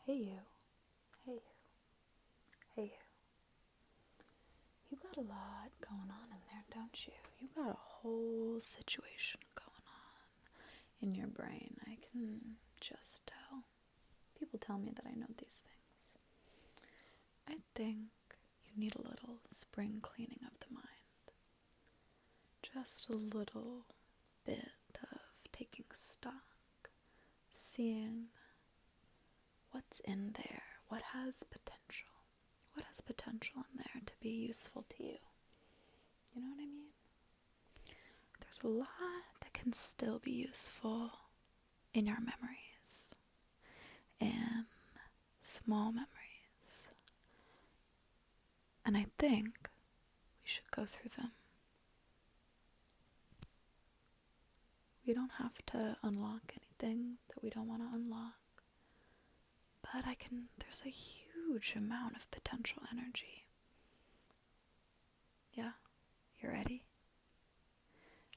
Hey you, hey you, hey you. You got a lot going on in there, don't you? You got a whole situation going on in your brain. I can just tell. People tell me that I know these things. I think you need a little spring cleaning of the mind. Just a little bit of taking stock, seeing what's in there, what has potential. What has potential in there to be useful to you? You know what I mean? There's a lot that can still be useful in your memories, in small memories. And I think we should go through them. We don't have to unlock anything that we don't want to unlock. But there's a huge amount of potential energy. Yeah? You ready?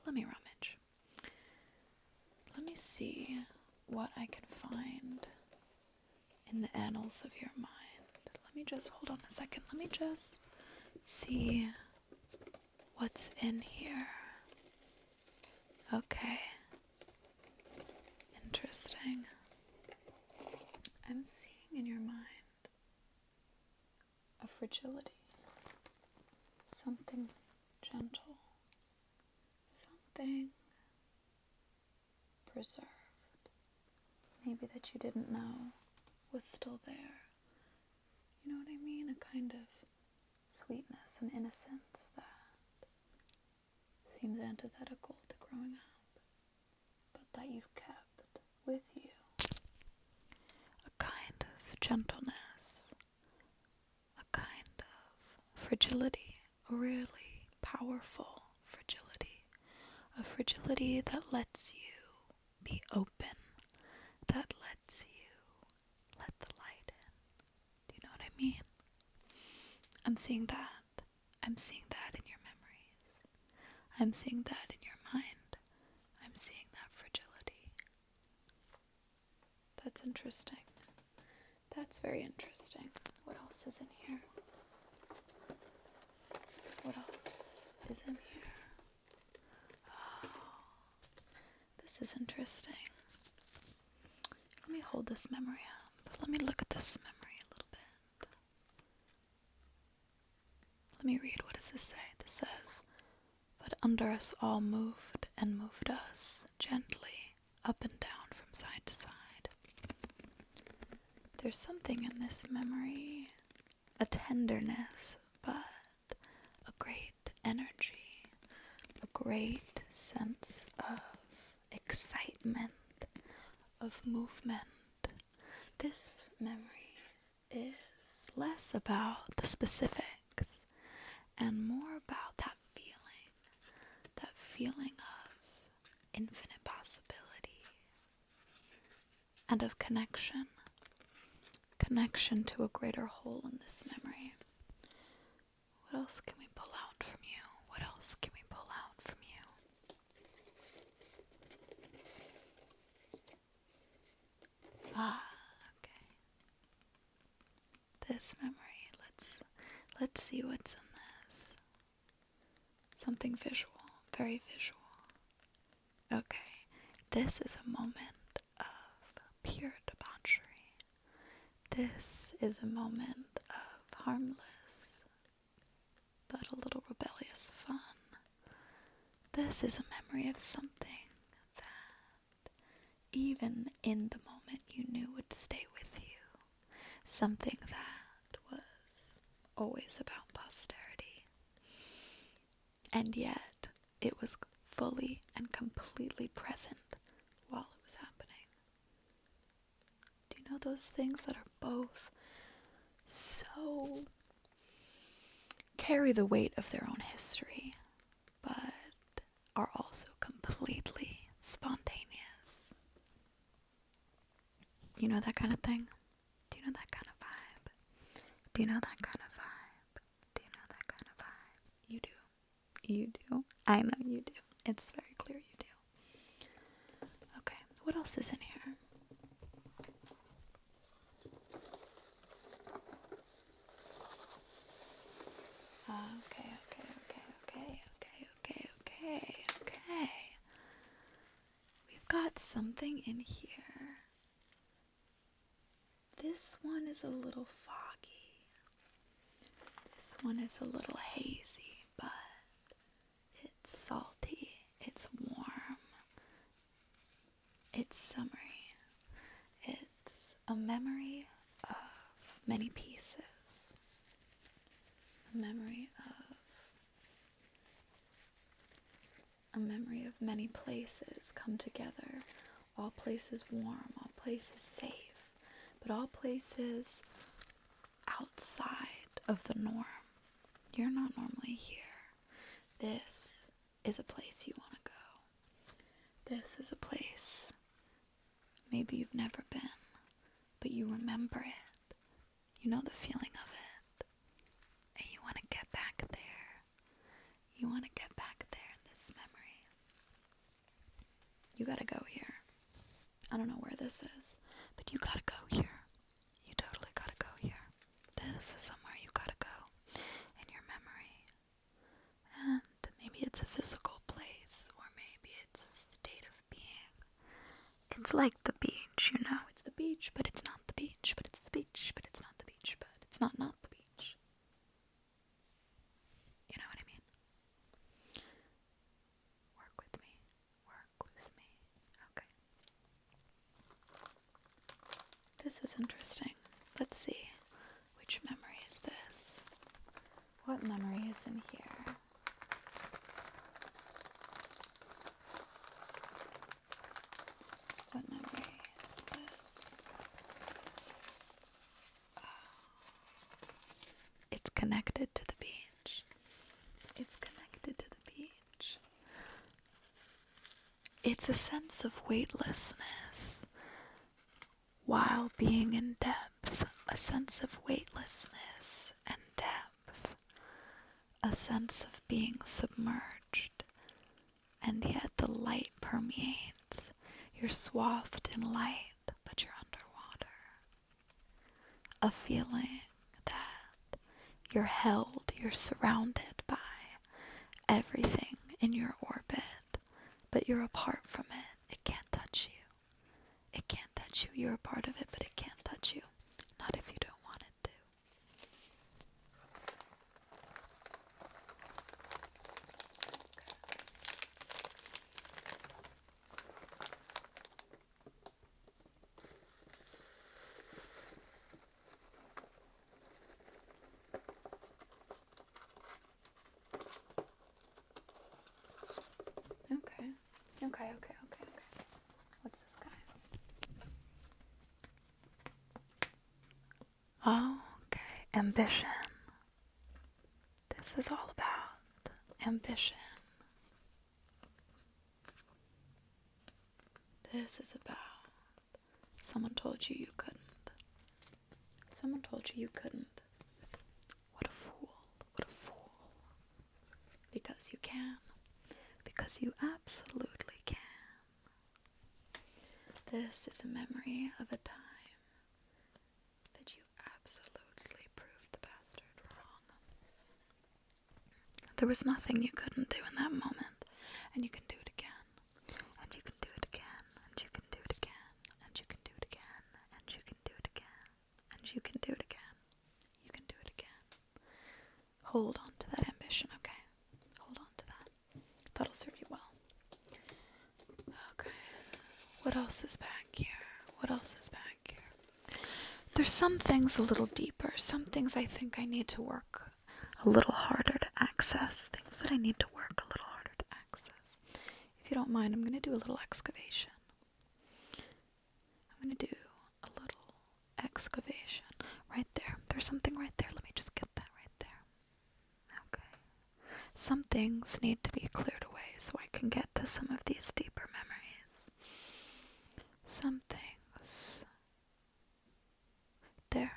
Let me rummage. Let me see what I can find in the annals of your mind. Let me just, hold on a second. Let me just see what's in here. Okay. Interesting. I'm seeing in your mind a fragility. Something gentle. Something preserved. Maybe that you didn't know was still there. You know what I mean? A kind of sweetness and innocence that seems antithetical to growing up, but that you've kept with you. A kind of gentleness, a kind of fragility, a really powerful fragility, a fragility that lets you be open, that lets you let the light in. Do you know what I mean? I'm seeing that. I'm seeing that in your memories. I'm seeing that in your mind. I'm seeing that fragility. That's interesting. That's very interesting. What else is in here? What else is in here? Oh, this is interesting. Let me hold this memory up. Let me look at this memory a little bit. Let me read. What does this say? This says, "But under us all moved and moved us gently up and down from side to side." There's something in this memory, a tenderness, but a great energy, a great sense of excitement, of movement. This memory is less about the specifics and more about that feeling of infinite possibility and of connection to a greater whole in this memory. What else can we pull out from you? What else can we pull out from you? Okay. This memory, let's see what's in this. Something visual, very visual. Okay, this is a moment of pure debauchery. This is a moment of harmless, but a little rebellious fun. This is a memory of something that, even in the moment, you knew would stay with you. Something that was always about posterity. And yet, it was fully and completely present while it was happening. Do you know those things that are both so carry the weight of their own history, but are also completely spontaneous? You know that kind of thing? Do you know that kind of vibe? Do you know that kind of vibe? Do you know that kind of vibe? You do. You do. I know you do. It's very clear you do. Okay, what else is in here? Okay. We've got something in here. This one is a little foggy. This one is a little hazy, but it's salty. It's warm. It's summery. It's a memory of many pieces. A memory of many places come together. All places warm, all places safe, but all places outside of the norm. You're not normally here. This is a place you want to go. This is a place maybe you've never been, but you remember it. You know the feeling of it. And you want to get back there. You want to get back there in this memory. You gotta go here. I don't know where this is, but you gotta go here. You totally gotta go here. This is somewhere you gotta go in your memory. And maybe it's a physical place, or maybe it's a state of being. It's like the beach, you know? It's the beach, but it's not the beach, but it's the beach, but it's not the beach, but it's not the beach. You know what I mean? Work with me. Okay. This is interesting. Let's see. Which memory is this? What memory is in here? What memory is this? Oh. It's connected to the beach. It's connected to the beach. It's a sense of weightlessness while being in depth. A sense of weightlessness and depth. A sense of being submerged. And yet the light permeates. You're swathed in light, but you're underwater. A feeling that you're held, you're surrounded by everything in your orbit, but you're apart from it. It can't touch you. It can't touch you. You're a part of it, but it can't touch you. Not if you don't want it to. That's good. Okay. What's this, guys? Okay, ambition. This is all about ambition. This is about someone told you couldn't. Someone told you couldn't. What a fool. What a fool. Because you can. Because you absolutely can. This is a memory of a time that you absolutely proved the bastard wrong. There was nothing you couldn't do in that moment, and you can do it again, and you can do it again, and you can do it again, and you can do it again, and you can do it again, and you can do it again. You can do it again. Hold on to that ambition, okay? Hold on to that. That'll serve you well. Okay. What else is back here? What else is back here? There's some things a little deeper. Some things I think I need to work a little harder to access. Things that I need to work a little harder to access. If you don't mind, I'm going to do a little excavation. I'm going to do a little excavation. Right there. There's something right there. Let me just get that right there. Okay. Some things need to be cleared away so I can get to some of these deeper memories. Some things. There.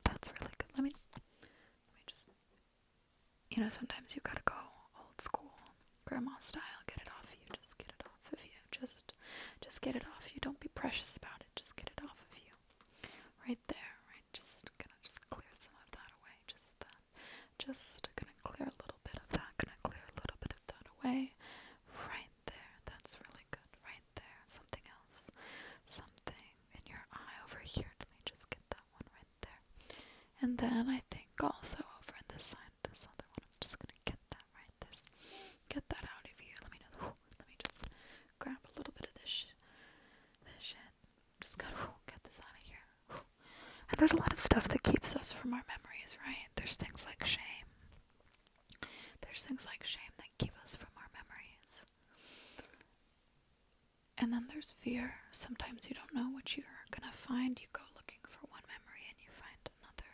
That's really good. Let me just, sometimes you gotta go old school, grandma style, get it off you, just get it off of you, just get it off you, don't be precious about it, just get it off of you, right there, right, just clear some of that away, just gonna clear a little bit of that, gonna clear a little And then I think also over on this side, this other one, I'm just gonna get that right. Get that out of here. Let me just grab a little bit of this shit. Just gotta get this out of here. And there's a lot of stuff that keeps us from our memories, right? There's things like shame. There's things like shame that keep us from our memories. And then there's fear. Sometimes you don't know what you're gonna find. You go looking for one memory and you find another.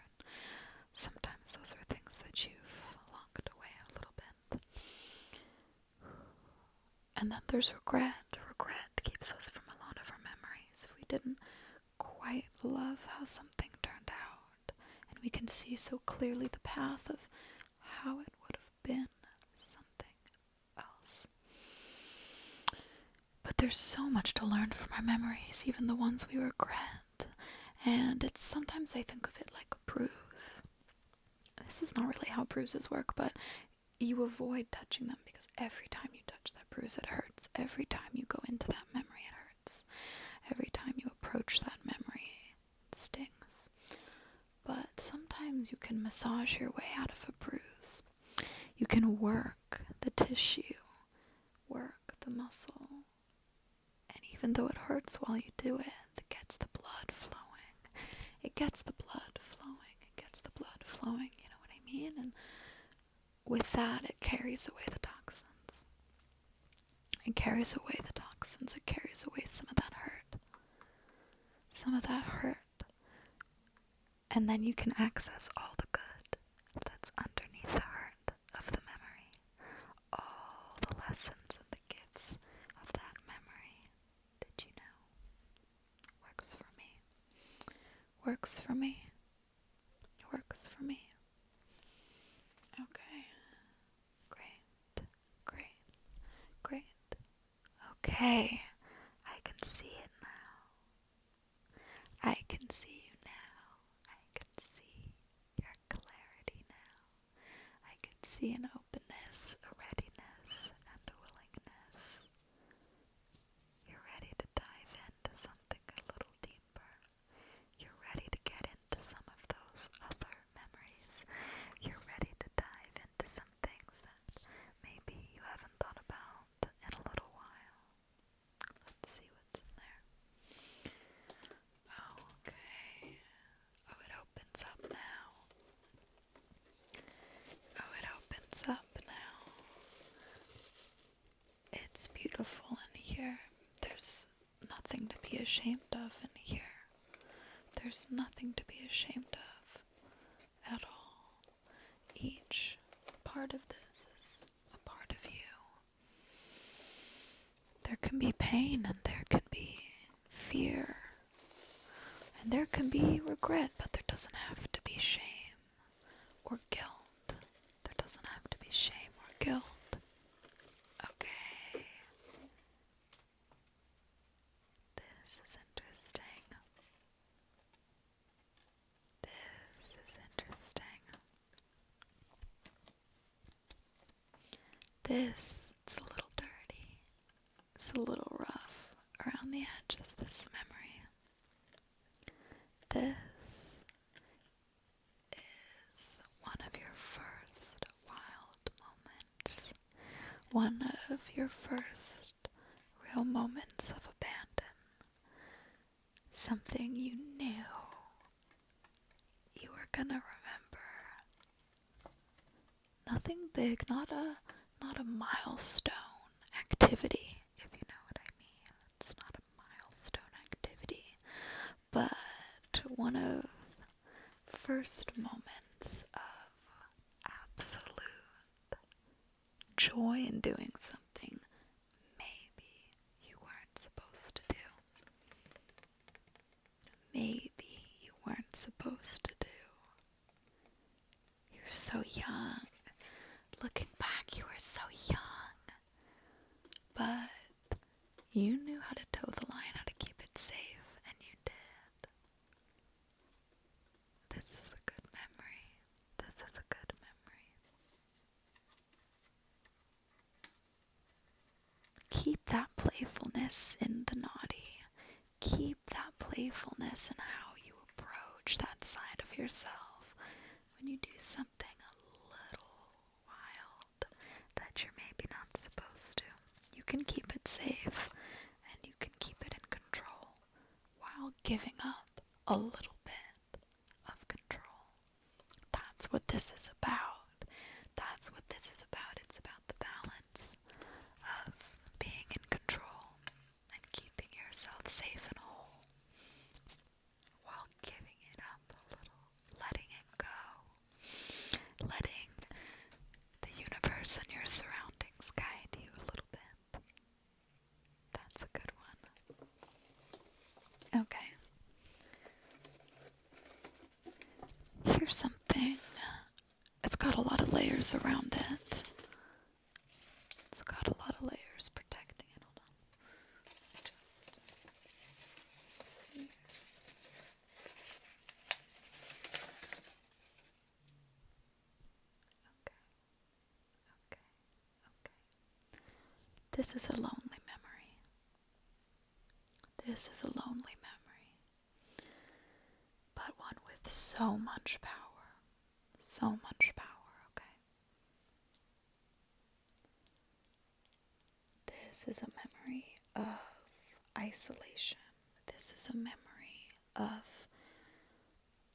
Sometimes those are things that you've locked away a little bit. And then there's regret. Regret keeps us from a lot of our memories. If we didn't quite love how something turned out, and we can see so clearly the path of how it would have been something else. But there's so much to learn from our memories, even the ones we regret. And it's sometimes I think of it like a bruise. This is not really how bruises work, but you avoid touching them because every time you touch that bruise, it hurts. Every time you go into that memory, it hurts. Every time you approach that memory, it stings. But sometimes you can massage your way out of a bruise. You can work the tissue, work the muscle. And even though it hurts while you do it, it gets the blood flowing. It gets the blood flowing. It gets the blood flowing, you know what I mean? And with that, it carries away the toxins. It carries away the toxins. It carries away some of that hurt. Some of that hurt. And then you can access all the good that's underneath the hurt of the memory. All the lessons and the gifts of that memory. Did you know? Works for me. Works for me. Works for me. Okay. Great. Okay. I can see it now. I can see you now. I can see your clarity now. I can see an openness, a readiness, and a willingness. You're ready to dive into something a little deeper. You're ready to get into some of those other memories. You're ready to dive into some things that maybe you haven't thought about in a little while. Let's see what's in there. Okay. Oh, it opens up now. Oh, it opens up now. It's beautiful in here. There's nothing to be ashamed of in here. There's nothing to be ashamed of at all. Each part of this is a part of you. There can be pain and there can be fear. And there can be regret, but there doesn't have to be shame or guilt. There doesn't have to be shame or guilt. Okay. This is interesting. It's a little dirty. It's a little rough around the edges, this memory. This is one of your first wild moments. One of your first real moments of abandon. Something you knew you were gonna remember. Nothing big, not a milestone activity, if you know what I mean. It's not a milestone activity, but one of first moments of absolute joy in doing something maybe you weren't supposed to do. Maybe you weren't supposed to do. You're so young. Looking back, you were so young. But you knew how to toe the line, how to keep it safe, and you did. This is a good memory. This is a good memory. Keep that playfulness in the naughty. Keep that playfulness in how you approach that side of yourself. when you do something a little wild that you're maybe not supposed to. You can keep it safe and you can keep it in control while giving up a little bit of control. That's what this is about. That's what this is about. It's about the balance of being in control and keeping yourself safe and whole while giving it up a little, letting it go, letting the universe and your surroundings guide you a little bit. That's a good one. Okay. Here's something. It's got a lot of layers around it. It's got a lot of layers protecting it. Hold on. Just see. Okay. This is a lonely memory. This is a lonely memory. But one with so much power. So much power, okay? This is a memory of isolation. This is a memory of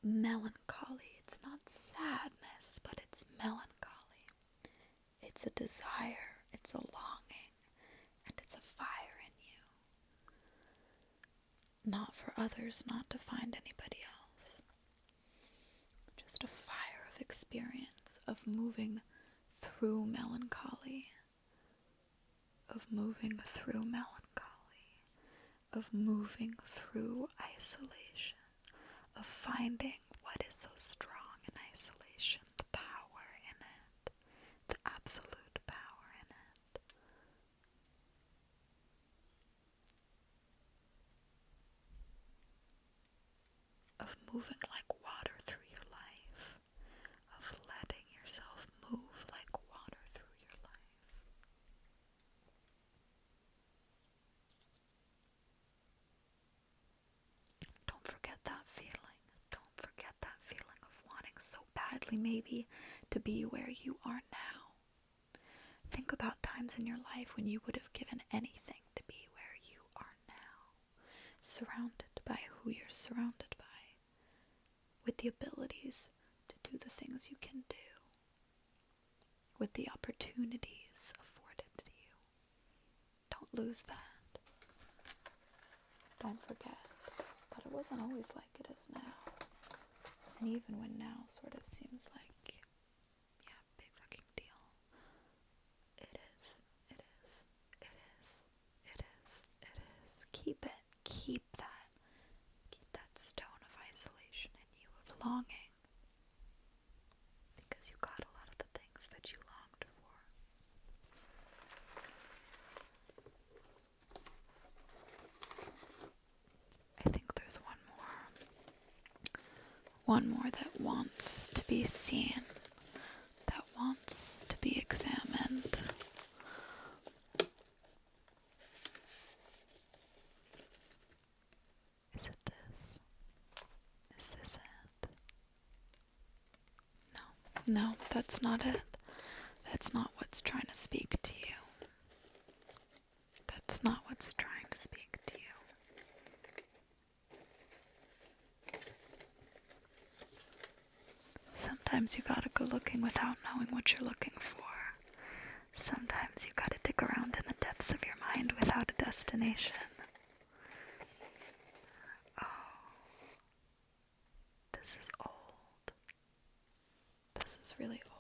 melancholy. It's not sadness, but it's melancholy. It's a desire, it's a longing, and it's a fire in you. Not for others, not to find anybody else. Just a fire of experience, of moving through melancholy, of moving through melancholy, of moving through isolation, of finding what is so strong in isolation, the power in it, the absolute power in it. Of moving like water through your life, of letting yourself move like water through your life. Don't forget that feeling. Don't forget that feeling of wanting so badly maybe to be where you are now. Think about times in your life when you would have given anything to be where you are now, surrounded by who you're surrounded by, with the abilities to do the things you can do, with the opportunities afforded to you. Don't lose that. Don't forget that it wasn't always like it is now. And even when now sort of seems like, yeah, big fucking deal, it is, it is, it is, it is, it is. Keep it, keep that stone of isolation in you, of longing, because you got a lot of the things that you longed for. I think there's one more that wants to be seen, that wants to be examined. Is it this? Is this it? No, that's not it. That's not what's trying to speak to you. That's not what's trying to speak to you. Sometimes you gotta go looking without knowing what you're looking for. Sometimes you gotta dig around in the depths of your mind without a destination. Oh, this is old. This is really old.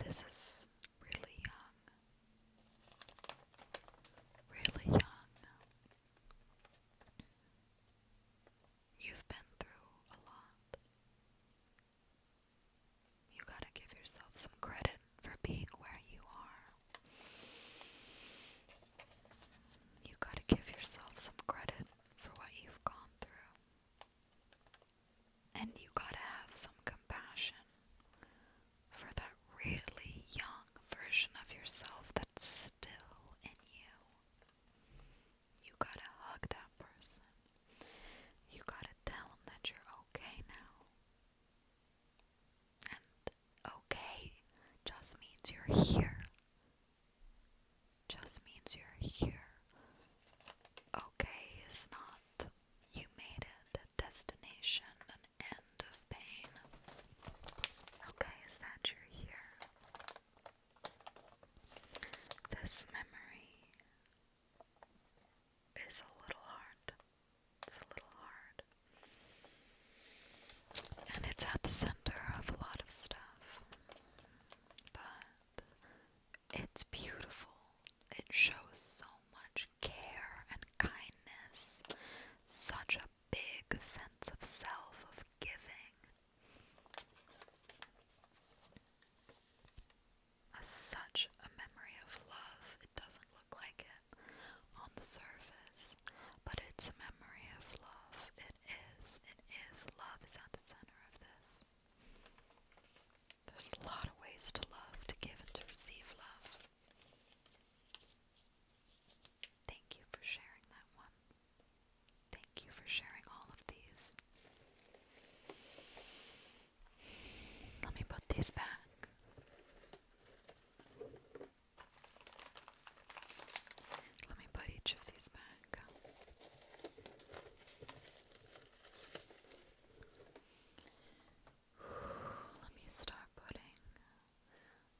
This is really young. Really young. You've been through a lot. You gotta give yourself some credit for being where you are. You gotta give yourself some credit for what you've gone through. And you gotta have some compassion for that really here. Just means you're here. Okay is not you made it a destination, an end of pain. Okay is that you're here. This memory is a little hard. It's a little hard. And it's at the center of a lot of stuff. But it's beautiful. It shows so much care and kindness. Such a big sense of self, of giving. Such a memory of love. It doesn't look like it on the surface, but it's a memory of love. It is. Love is at the center of this. There's a lot of ways to love, to give and to receive love. Thank you for sharing that one. Thank you for sharing all of these. Let me put these back. Let me put each of these back. Let me start putting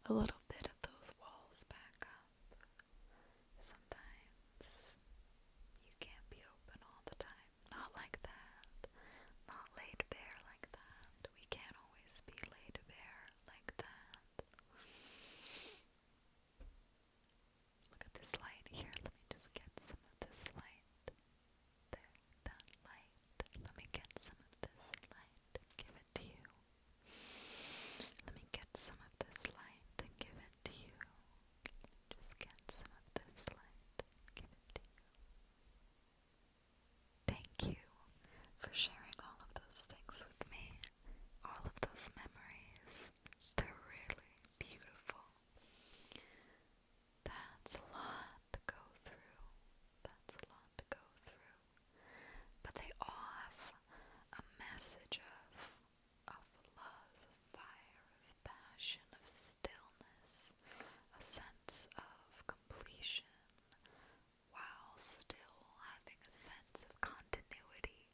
a little bit of those walls back up. Sometimes you can't be open all the time. Not like that. Not laid bare like that. We can't always be laid bare like that. Look at this light here. Let me just get some of this light. There, that light. Let me get some of this light and give it to you. Let me get some of this light and give it to you. Just get some of this light and give it to you. Thank you for sharing all of those things with me. All of those memories. They're really beautiful. That's a lot to go through. That's a lot to go through. But they all have a message of love, of fire, of passion, of stillness, a sense of completion, while still having a sense of continuity.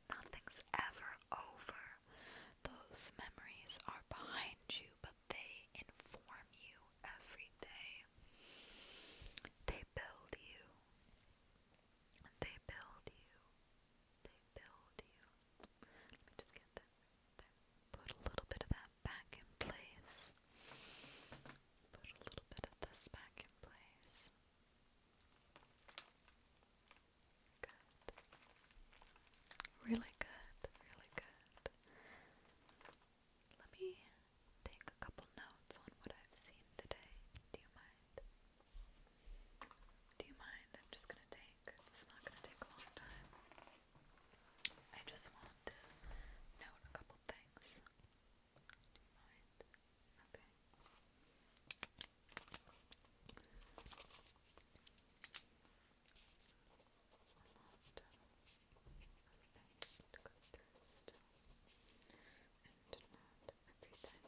Nothing's ever over. Those memories are behind you, but they inform you every day. They build you. They build you. They build you. Let me just get that there. Put a little bit of that back in place. Put a little bit of this back in place. Good. Really good. Really good. Let me take a couple notes on what I've seen today. Do you mind? Do you mind? I'm just gonna it's not gonna take a long time. I just want to note a couple things. Do you mind? Okay. To go through still, and not everything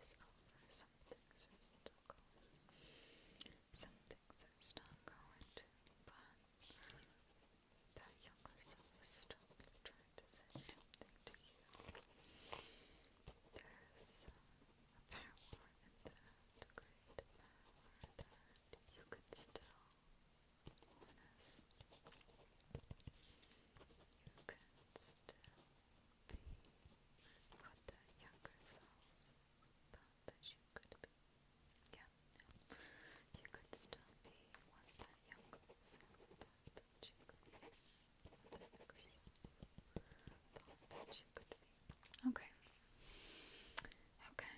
is over. Some things are still going. Some things are still going too, but that younger self is still trying to say something to you. There's a power in that, a great power that you can still harness. You can still be what that younger self thought that you could be. Yeah. You could still be what that younger self thought that you could be. What that younger self thought that you could be. Okay. Okay.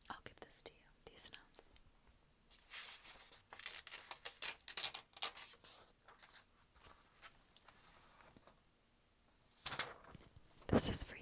I'll give this to you, these notes. This is for